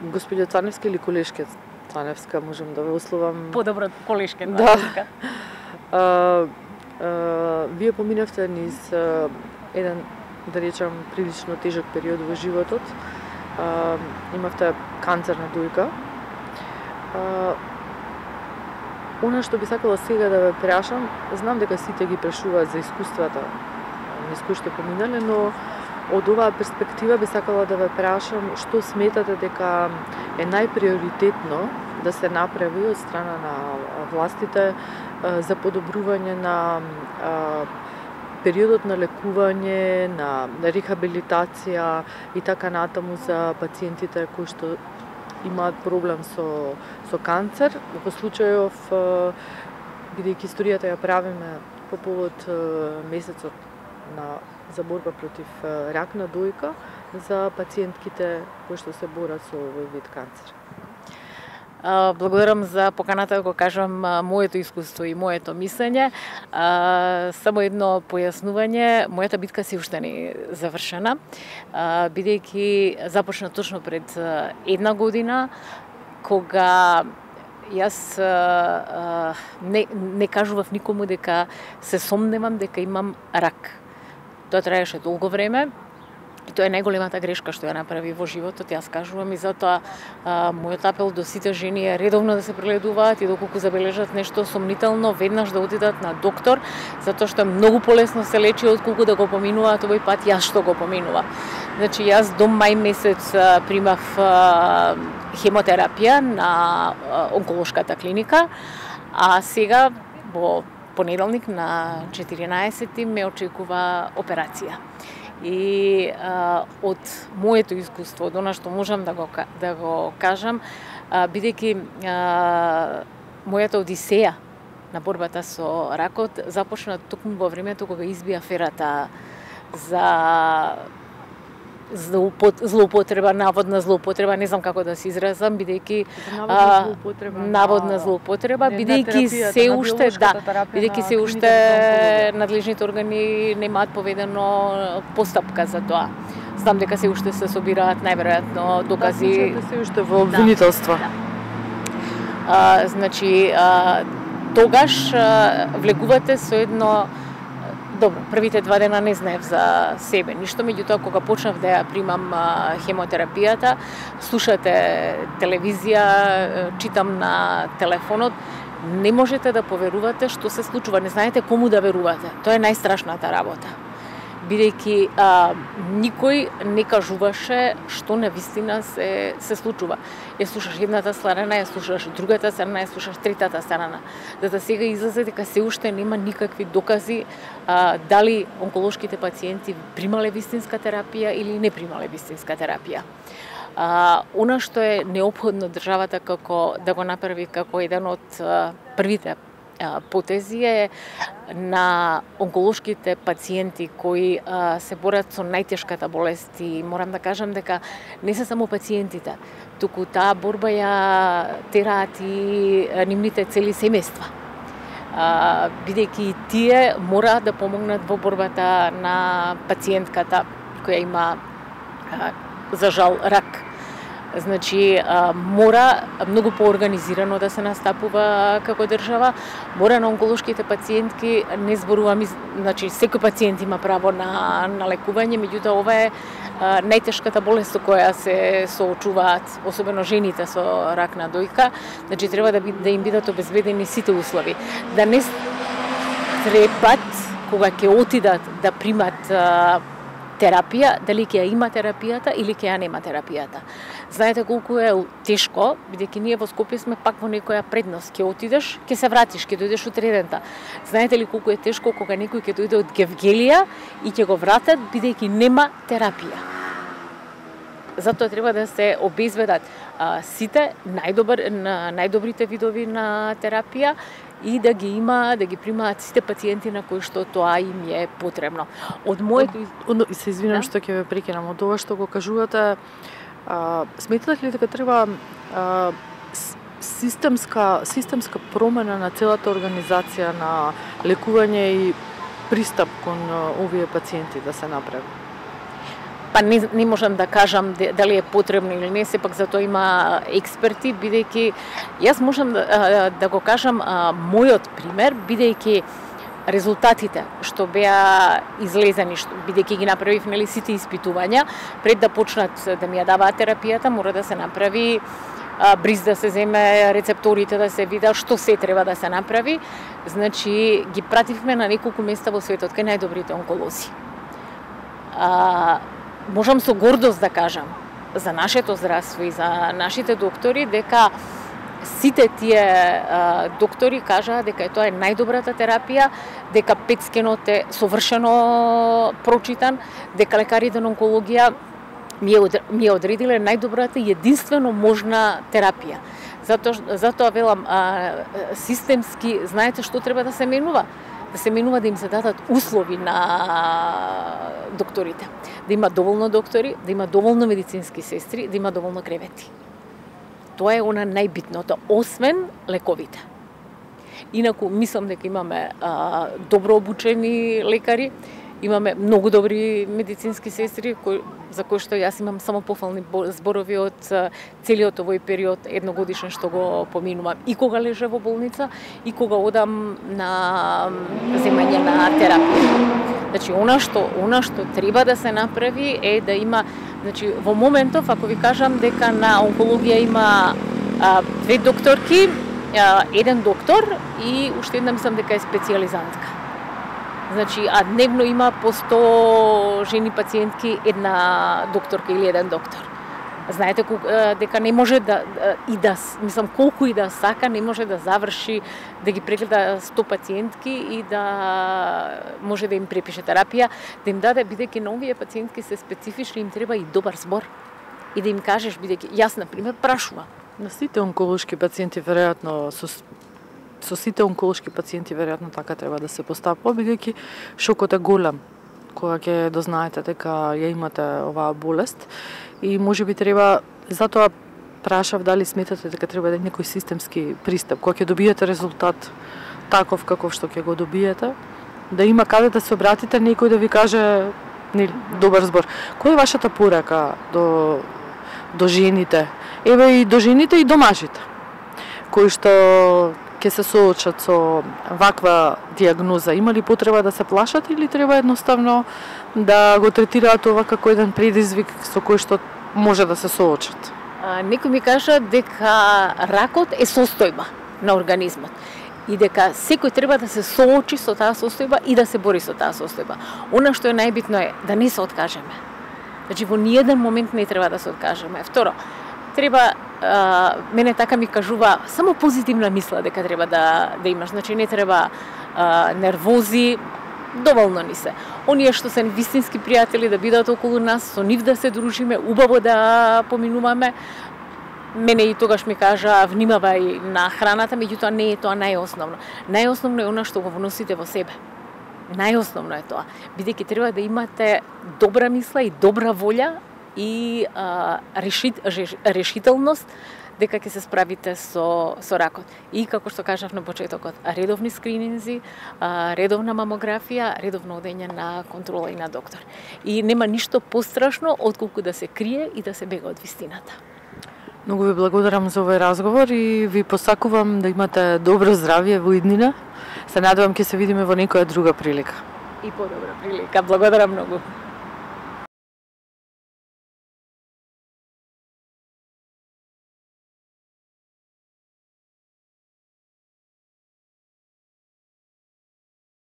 Господјо Цаневски или колешке Цаневска, можам да ве условам. Подобро колешке Цаневска. Вие поминавте низ еден, да речам, прилично тежок период во животот. Имавте канцер на дојка. Она што би сакала сега да ве прашам, знам дека сите ги прашуваат за искуствата низ кои што поминале, но од оваа перспектива би сакала да ве прашам што сметате дека е најприоритетно да се направи од страна на властите за подобрување на периодот на лекување, на рехабилитација и така натаму за пациентите кои што имаат проблем со канцер. Во случајов, бидејќи историјата ја правиме по повод месецот за борба против рак на дојка за пациентките кои што се борат со овој вид канцер. Благодарам за поканата да го кажам моето искуство и моето мислење. Само едно појаснување, мојата битка се уште не е завршена, бидејќи започна точно пред една година, кога јас не кажував никому дека се сомневам дека имам рак. Тоа траеше долго време. И тоа е најголемата грешка што ја направи во животот, јас кажувам, и затоа мојот апел до сите жени е редовно да се прегледуваат и доколку забележат нешто сомнително, веднаш да отидат на доктор, затоа што е многу полесно се лечи отколку да го поминуваат овој пат јас што го поминува. Значи јас до мај месец примав хемотерапија на онколошката клиника, а сега во понеделник на 14 ме очекува операција. И од моето искуство, од она што можам да го кажам, бидејќи мојата одисеја на борбата со ракот започна токму во времето кога изби аферата за злоупотреба, наводна злоупотреба, не знам како да се изразам, бидејќи наводна злоупотреба, бидејќи се уште бидејќи се уште надлежните органи немаат поведено постапка за тоа. Знам дека се уште се собираат најверојатно докази, се уште во обвинителство. Значи тогаш влегувате со едно. Добро, првите 2 дена не знаев за себе ништо, меѓутоа кога почнав да ја примам хемотерапијата, слушате телевизија, читам на телефонот, не можете да поверувате што се случува, не знаете кому да верувате. Тоа е најстрашната работа. Бидејќи никој не кажуваше што навистина се случува. Ја слушаш едната страна, ја слушаш другата страна, ја слушаш третата страна. Зато сега излезе дека се уште нема никакви докази дали онколошките пациенти примале вистинска терапија или не примале вистинска терапија. Она што е неопходно државата како да го направи како еден од првите потези е на онколошките пациенти кои се борат со најтешката болест, и морам да кажам дека не се само пациентите, туку таа борба ја тераат и нивните цели семејства. Бидејќи тие мора да помогнат во борбата на пациентката која има за жал рак. Значи, мора многу поорганизирано да се настапува како држава. Мора на онколошките пациентки, не зборувам, значи секој пациент има право на лекување, меѓутоа ова е најтешката болест со која се соочуваат, особено жените со рак на дојка. Значи, треба да им бидат обезбедени сите услови. Да не трепат кога ќе отидат да примат терапија, дали ќе ја има терапијата или ќе ја нема терапијата. Знаете колку е тешко, бидејќи ние во Скопје сме пак во некоја предност. Ќе отидеш, ќе се вратиш, ќе дојдеш утре дента. Знаете ли колку е тешко кога некој ќе дојде од Гевгелија и ќе го вратат бидејќи нема терапија. Затоа треба да се обезбедат сите најдобрите видови на терапија и да ги примаат сите пациенти на кои што тоа им е потребно. Од моето се извинам што ќе ве прекинам, од ова што го кажувате, сметате ли дека треба системска промена на целата организација на лекување и пристап кон овие пациенти да се направи? па не можам да кажам дали е потребно или не, сепак за тоа има експерти, бидејќи јас можам да го кажам мојот пример, бидејќи резултатите што беа излезени, бидејќи ги направив сите испитувања, пред да почнат да ми ја даваат терапијата, мора да се направи бриз, да се земе рецепторите, да се вида што се треба да се направи. Значи, ги пративме на неколку места во светот кај најдобрите онколози. Можам со гордост да кажам за нашето здравство и за нашите доктори дека сите тие доктори кажаа дека тоа е најдобрата терапија, дека PET скенот е совршено прочитан, дека лекарите на онкологија ми ја одредиле најдобрата и единствено можна терапија. Затоа велам, системски, знаете што треба да се менува? Да се менува да им се дадат услови на докторите. Да има доволно доктори, да има доволно медицински сестри, да има доволно кревети. Тоа е она најбитното, освен лековите. Инаку, мислам дека имаме добро обучени лекари, имаме многу добри медицински сестри, за кои што јас имам само пофални зборови од целиот овој период едногодишен што го поминувам. И кога лежа во болница, и кога одам на земање на терапија. Значи, она што треба да се направи е да има, значи, во моментов, ако ви кажам дека на онкологија има 2 докторки, 1 доктор и уште една мислам дека е специјализантка. Значи, а дневно има по 100 жени пациентки една докторка или 1 доктор. Знаете дека не може мислам колку и да сака, не може да заврши да ги прегледа 100 пациентки и да може да им препише терапија, да им даде, бидејќи на овие пациентки се специфични, им треба и добар збор. И да им кажеш, бидејќи јас на пример прашувам. На сите онколошки пациенти веројатно со сите онколошки пациенти веројатно така треба да се постапува, бидејќи шокот е голем кога ќе дознаете дека ја имате оваа болест и можеби треба, затоа прашав дали сметате дека треба да е некој системски пристап, кога ќе добиете резултат таков каков што ќе го добиете, да има каде да се обратите некој да ви каже добар збор. Која е вашата порака до жените? Еве и до жените и до мажите, кои што ќе се соочат со ваква диагноза, има ли потреба да се плашат или треба едноставно да го третираат ова како еден предизвик со кој што може да се соочат? Некој ми кажа дека ракот е состојба на организмот и дека секој треба да се соочи со таа состојба и да се бори со таа состојба. Она што е најбитно е да не се откажеме. Значи, во ниеден момент не треба да се откажеме. Второ, треба, мене така ми кажува, само позитивна мисла дека треба да имаш. Значи, не треба нервози, доволно ни се. Оние што се вистински пријатели да бидат околу нас, со нив да се дружиме, убаво да поминуваме. Мене и тогаш ми кажа, внимавај на храната, меѓутоа не е тоа најосновно. Најосновно е она што го вносите во себе. Најосновно е тоа. Бидејќи треба да имате добра мисла и добра волја и решителност дека ќе се справите со ракот. И како што кажав на почетокот, редовни скрининзи, редовна мамографија, редовно одење на контрола и на доктор. И нема ништо пострашно отколку да се крие и да се бега од вистината. Многу ви благодарам за овој разговор и ви посакувам да имате добро здравје во иднина. Се надевам ќе се видиме во некоја друга прилика. И подобра прилика. Благодарам многу.